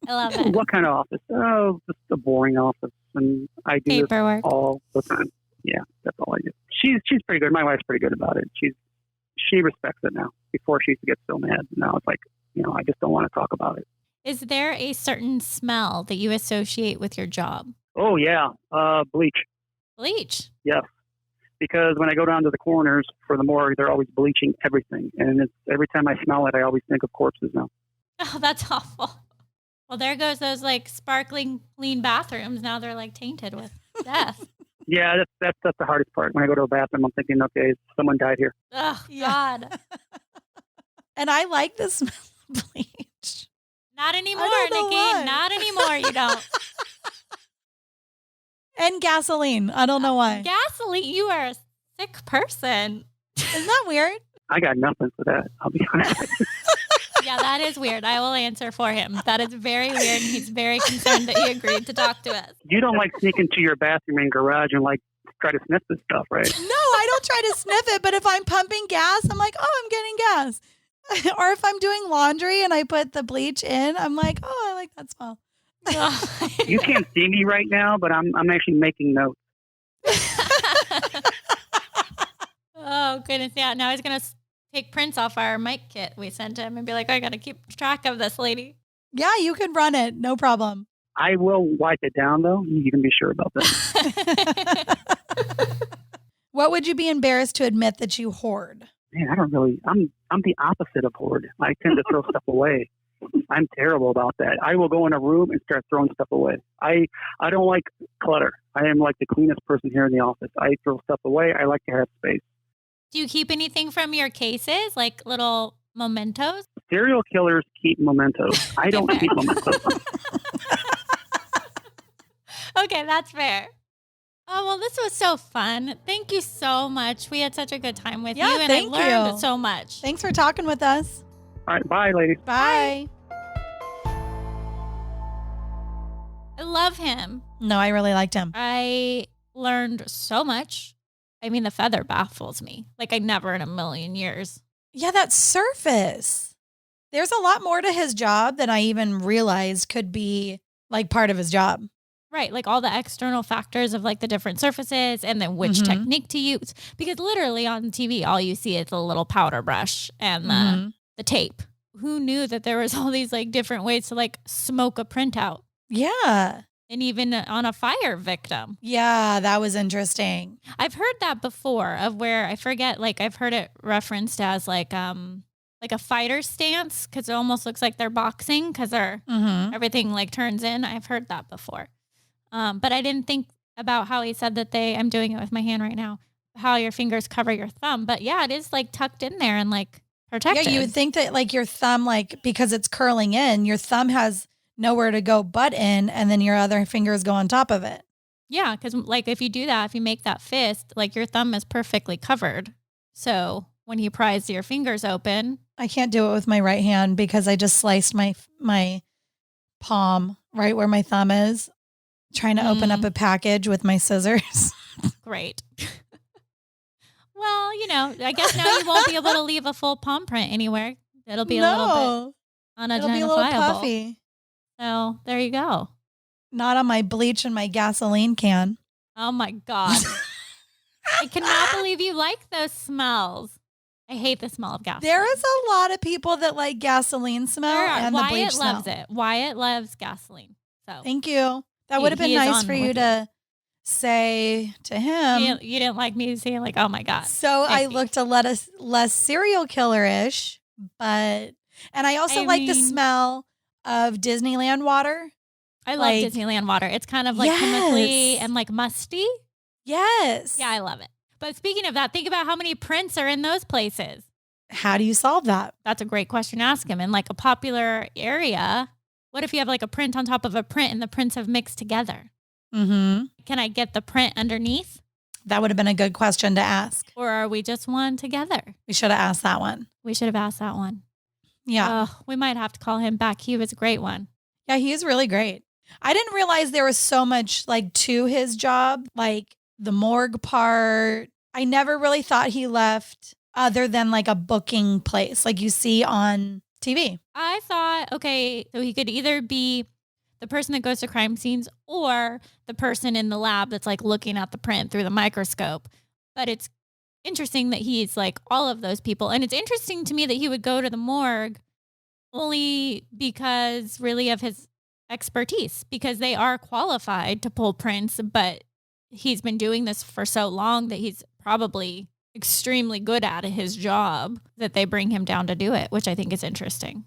I love it. What kind of office? Oh, just a boring office. And I do Paperwork. this all the time. Yeah, that's all I do. She's pretty good. My wife's pretty good about it. She respects it now. Before she used to get so mad. Now it's like, I just don't want to talk about it. Is there a certain smell that you associate with your job? Oh, yeah. Bleach. Bleach? Yes. Because when I go down to the coroners for the morgue, they're always bleaching everything. And every time I smell it, I always think of corpses now. Oh, that's awful. Well, there goes those like sparkling clean bathrooms. Now they're like tainted with death. Yeah, that's the hardest part. When I go to a bathroom, I'm thinking, okay, someone died here. Oh, God. And I like the smell of bleach. Not anymore, I don't know Nikki. why. Not anymore. You don't. And gasoline. I don't know why. Gasoline. You are a sick person. Isn't that weird? I got nothing for that. I'll be honest. Yeah, that is weird. I will answer for him. That is very weird. He's very concerned that he agreed to talk to us. You don't like sneak into your bathroom and garage and like try to sniff this stuff, right? No, I don't try to sniff it. But if I'm pumping gas, I'm like, oh, I'm getting gas. Or if I'm doing laundry and I put the bleach in, I'm like, oh, I like that smell. You can't see me right now, but I'm actually making notes. Oh, goodness. Yeah. Now he's going to take prints off our mic kit we sent him and be like, I got to keep track of this lady. Yeah, you can run it. No problem. I will wipe it down, though. You can be sure about that. What would you be embarrassed to admit that you hoard? Man, I don't really. I'm the opposite of hoard. I tend to throw stuff away. I'm terrible about that. I will go in a room and start throwing stuff away. I don't like clutter. I am like the cleanest person here in the office. I throw stuff away. I like to have space. Do you keep anything from your cases, like little mementos? Serial killers keep mementos. I don't keep mementos. Okay, that's fair. Oh, well, this was so fun. Thank you so much. We had such a good time with you, and I thank learned you. so much. Thanks for talking with us. All right, bye, ladies. Bye. I love him. No, I really liked him. I learned so much. I mean, the feather baffles me. Like I never in a million years. Yeah, that surface. There's a lot more to his job than I even realized could be like part of his job. Right. Like all the external factors of like the different surfaces and then which technique to use. Because literally on TV, all you see is a little powder brush and the tape. Who knew that there was all these like different ways to like smoke a printout? Yeah. And even on a fire victim. Yeah, that was interesting. I've heard that before of where I forget, like I've heard it referenced as like a fighter stance because it almost looks like they're boxing because they're everything like turns in. I've heard that before. But I didn't think about how he said that I'm doing it with my hand right now, how your fingers cover your thumb. But yeah, it is like tucked in there and like protected. Yeah, you would think that like your thumb, like because it's curling in, your thumb has nowhere to go but in, and then your other fingers go on top of it. Yeah, because like if you do that, if you make that fist, like your thumb is perfectly covered. So when he pries your fingers open, I can't do it with my right hand because I just sliced my palm right where my thumb is, trying to open up a package with my scissors. great. Well, I guess now you won't be able to leave a full palm print anywhere. It'll be a little bit unidentifiable. It'll be a little puffy. So there you go. Not on my bleach and my gasoline can. Oh my God. I cannot believe you like those smells. I hate the smell of gasoline. There is a lot of people that like gasoline smell and the bleach Wyatt smell. loves it. Wyatt loves gasoline. So thank you. That would have been nice for you to say to him. You didn't like me saying like, oh my God. So I looked a less serial killer-ish, and I also like the smell of Disneyland water. I love Disneyland water. It's kind of like chemically and like musty. Yes. Yeah, I love it. But speaking of that, think about how many prints are in those places. How do you solve that? That's a great question to ask him. In like a popular area, what if you have like a print on top of a print and the prints have mixed together? Mm-hmm. Can I get the print underneath? That would have been a good question to ask. Or are we just one together? We should have asked that one. We should have asked that one. Yeah. We might have to call him back. He was a great one. Yeah, he is really great. I didn't realize there was so much like to his job, like the morgue part. I never really thought he left other than like a booking place like you see on TV. I thought, okay, so he could either be the person that goes to crime scenes or the person in the lab that's like looking at the print through the microscope. But it's interesting that he's like all of those people. And it's interesting to me that he would go to the morgue only because really of his expertise, because they are qualified to pull prints, but he's been doing this for so long that he's probably extremely good at his job that they bring him down to do it, which I think is interesting.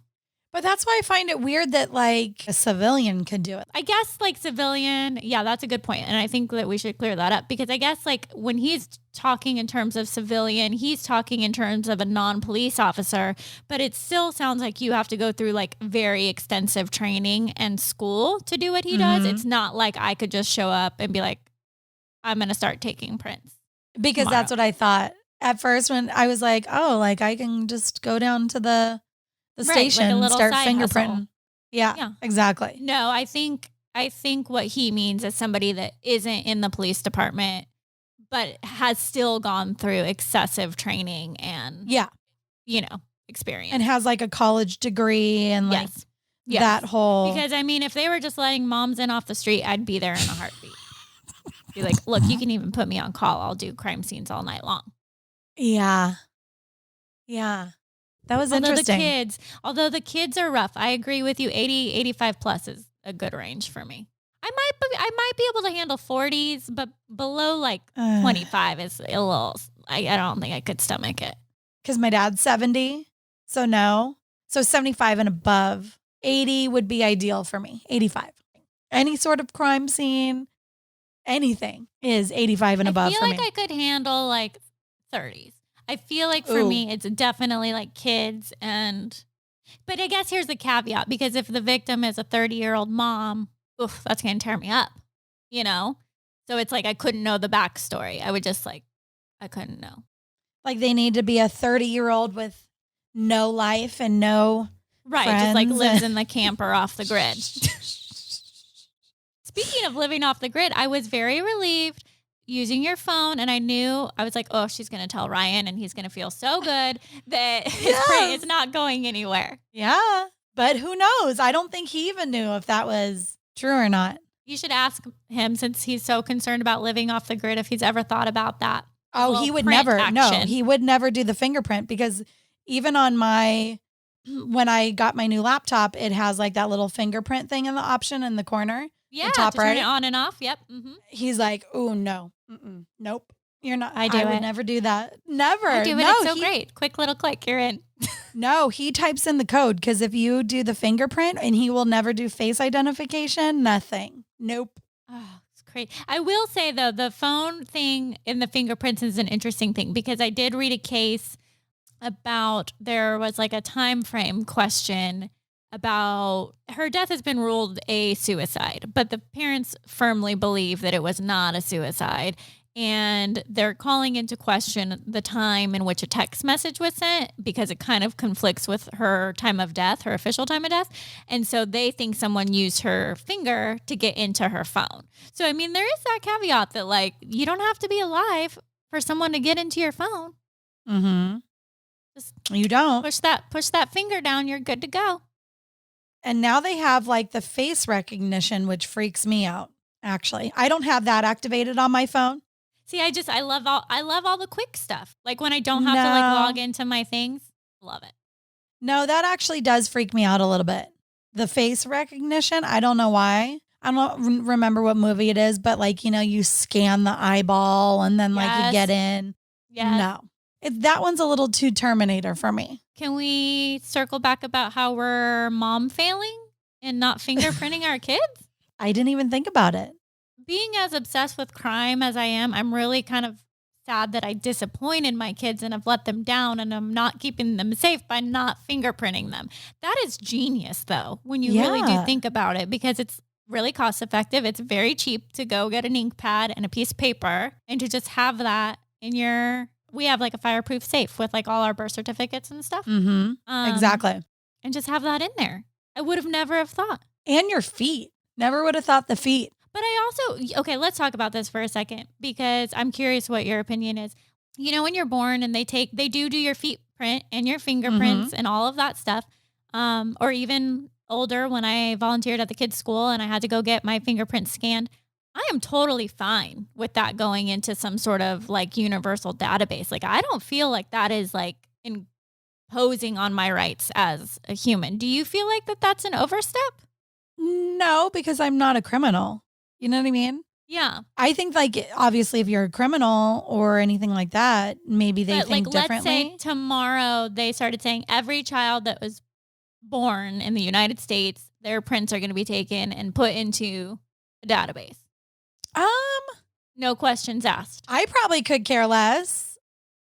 But that's why I find it weird that like a civilian could do it. I guess like civilian, yeah, that's a good point. And I think that we should clear that up because I guess like when he's talking in terms of civilian, he's talking in terms of a non-police officer, but it still sounds like you have to go through like very extensive training and school to do what he does. It's not like I could just show up and be like, I'm going to start taking prints. Because tomorrow. That's what I thought at first when I was like, oh, like I can just go down to the station like a and little start side fingerprinting. hustle. Yeah, exactly. No, I think what he means is somebody that isn't in the police department, but has still gone through excessive training and, experience. And has like a college degree and like that whole. Because I mean, if they were just letting moms in off the street, I'd be there in a heartbeat. Be like, look, you can even put me on call. I'll do crime scenes all night long. Yeah. Yeah. That was interesting. Although the kids are rough. I agree with you. 80, 85 plus is a good range for me. I might be able to handle 40s, but below like 25 is a little, I don't think I could stomach it. Because my dad's 70. So no. So 75 and above. 80 would be ideal for me. 85. Any sort of crime scene, anything is 85 and above for me. I feel like I could handle like 30s. I feel like for me, it's definitely like kids but I guess here's the caveat, because if the victim is a 30-year-old mom, that's going to tear me up, So it's like I couldn't know the backstory. I would just like, I couldn't know. Like they need to be a 30-year-old with no life and no friends. Just like lives in the camper off the grid. Speaking of living off the grid, I was very relieved using your phone, and I was like, oh, she's going to tell Ryan, and he's going to feel so good that his print is not going anywhere. Yeah, but who knows? I don't think he even knew if that was true or not. You should ask him, since he's so concerned about living off the grid, if he's ever thought about that. Oh, he would never. Action. No, he would never do the fingerprint, because even on when I got my new laptop, it has like that little fingerprint thing in the option in the corner. Yeah, the top to right. Turn it on and off. Yep. Mm-hmm. He's like, oh, no. Nope. You're not. I would never do that. Never. I do it. No, it's so great. Quick little click. You're in. No, he types in the code, because if you do the fingerprint, and he will never do face identification, nothing. Nope. Oh, it's great. I will say, though, the phone thing in the fingerprints is an interesting thing, because I did read a case about there was like a time frame question about her death has been ruled a suicide, but the parents firmly believe that it was not a suicide. And they're calling into question the time in which a text message was sent because it kind of conflicts with her time of death, her official time of death. And so they think someone used her finger to get into her phone. So, I mean, there is that caveat that, like, you don't have to be alive for someone to get into your phone. Mm-hmm. Just You don't. push that finger down. You're good to go. And now they have like the face recognition, which freaks me out. Actually, I don't have that activated on my phone. See, I love all the quick stuff. Like when I don't have to like log into my things. Love it. No, that actually does freak me out a little bit. The face recognition, I don't know why. I don't remember what movie it is, but like, you scan the eyeball and then like you get in. Yeah. No, that one's a little too Terminator for me. Can we circle back about how we're mom failing and not fingerprinting our kids? I didn't even think about it. Being as obsessed with crime as I am, I'm really kind of sad that I disappointed my kids and have let them down, and I'm not keeping them safe by not fingerprinting them. That is genius, though, when you really do think about it, because it's really cost effective. It's very cheap to go get an ink pad and a piece of paper and to just have that in your... We have like a fireproof safe with like all our birth certificates and stuff. Mm-hmm. Exactly. And just have that in there. I would have never have thought. And your feet. Never would have thought the feet. But I also, okay, let's talk about this for a second, because I'm curious what your opinion is. When you're born and they do your feet print and your fingerprints and all of that stuff. Or even older, when I volunteered at the kids' school and I had to go get my fingerprints scanned, I am totally fine with that going into some sort of like universal database. Like, I don't feel like that is like imposing on my rights as a human. Do you feel like that's an overstep? No, because I'm not a criminal. You know what I mean? Yeah. I think like, obviously, if you're a criminal or anything like that, maybe they think differently. Let's say tomorrow they started saying every child that was born in the United States, their prints are going to be taken and put into a database. No questions asked. I probably could care less,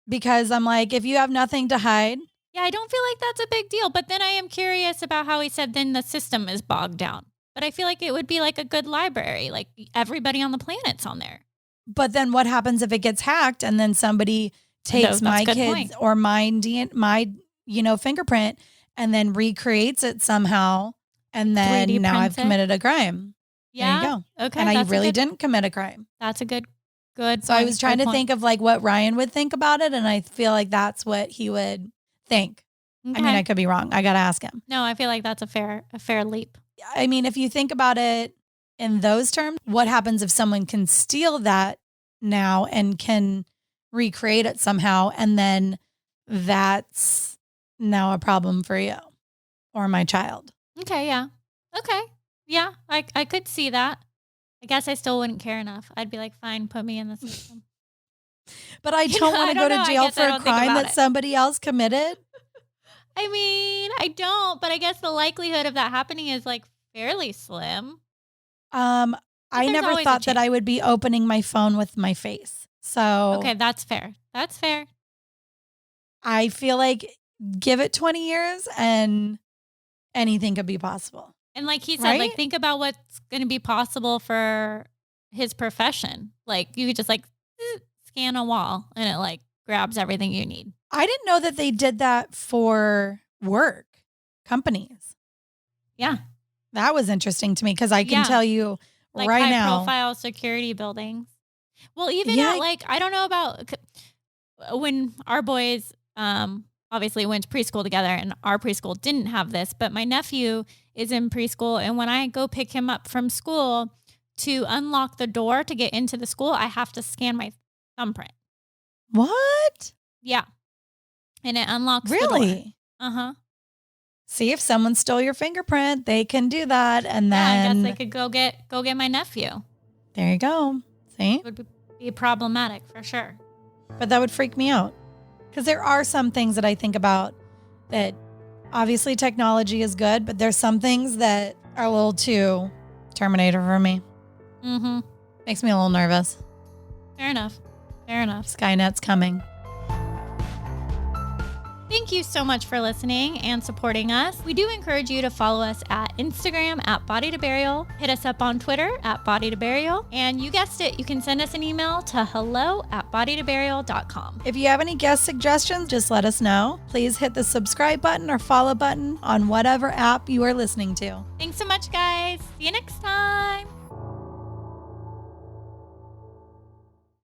because I'm like, if you have nothing to hide. Yeah, I don't feel like that's a big deal. But then I am curious about how he said then the system is bogged down. But I feel like it would be like a good library. Like everybody on the planet's on there. But then what happens if it gets hacked and then somebody takes my kids or my fingerprint and then recreates it somehow, and then now I've committed a crime. Yeah. There you go. Okay. And I really didn't commit a crime. That's a good. So I was trying to think of like what Ryan would think about it, and I feel like that's what he would think. Okay. I mean, I could be wrong. I got to ask him. No, I feel like that's a fair leap. I mean, if you think about it in those terms, what happens if someone can steal that now and can recreate it somehow, and then that's now a problem for you or my child? Okay, yeah. Okay. Yeah, I could see that. I guess I still wouldn't care enough. I'd be like, fine, put me in the system. But I don't want to go to jail for a crime that somebody else committed. I mean, I don't, but I guess the likelihood of that happening is like fairly slim. I never thought that I would be opening my phone with my face. So okay, that's fair. That's fair. I feel like give it 20 years and anything could be possible. And like he said, like think about what's going to be possible for his profession. Like you could just like scan a wall and it like grabs everything you need. I didn't know that they did that for work companies. Yeah. That was interesting to me, because I can tell you like right now. High profile security buildings. Well, even at like, I don't know about when our boys obviously went to preschool together, and our preschool didn't have this, but my nephew is in preschool. And when I go pick him up from school to unlock the door to get into the school, I have to scan my thumbprint. What? Yeah. And it unlocks the door. Uh-huh. See, if someone stole your fingerprint, they can do that. And then I guess they could go get my nephew. There you go. See? It would be problematic for sure. But that would freak me out. Because there are some things that I think about that obviously technology is good, but there's some things that are a little too Terminator for me. Mm-hmm. Makes me a little nervous. Fair enough. Skynet's coming. Thank you so much for listening and supporting us. We do encourage you to follow us at Instagram at Body to Burial. Hit us up on Twitter at Body to Burial. And you guessed it, you can send us an email to hello@bodytoburial.com. If you have any guest suggestions, just let us know. Please hit the subscribe button or follow button on whatever app you are listening to. Thanks so much, guys. See you next time.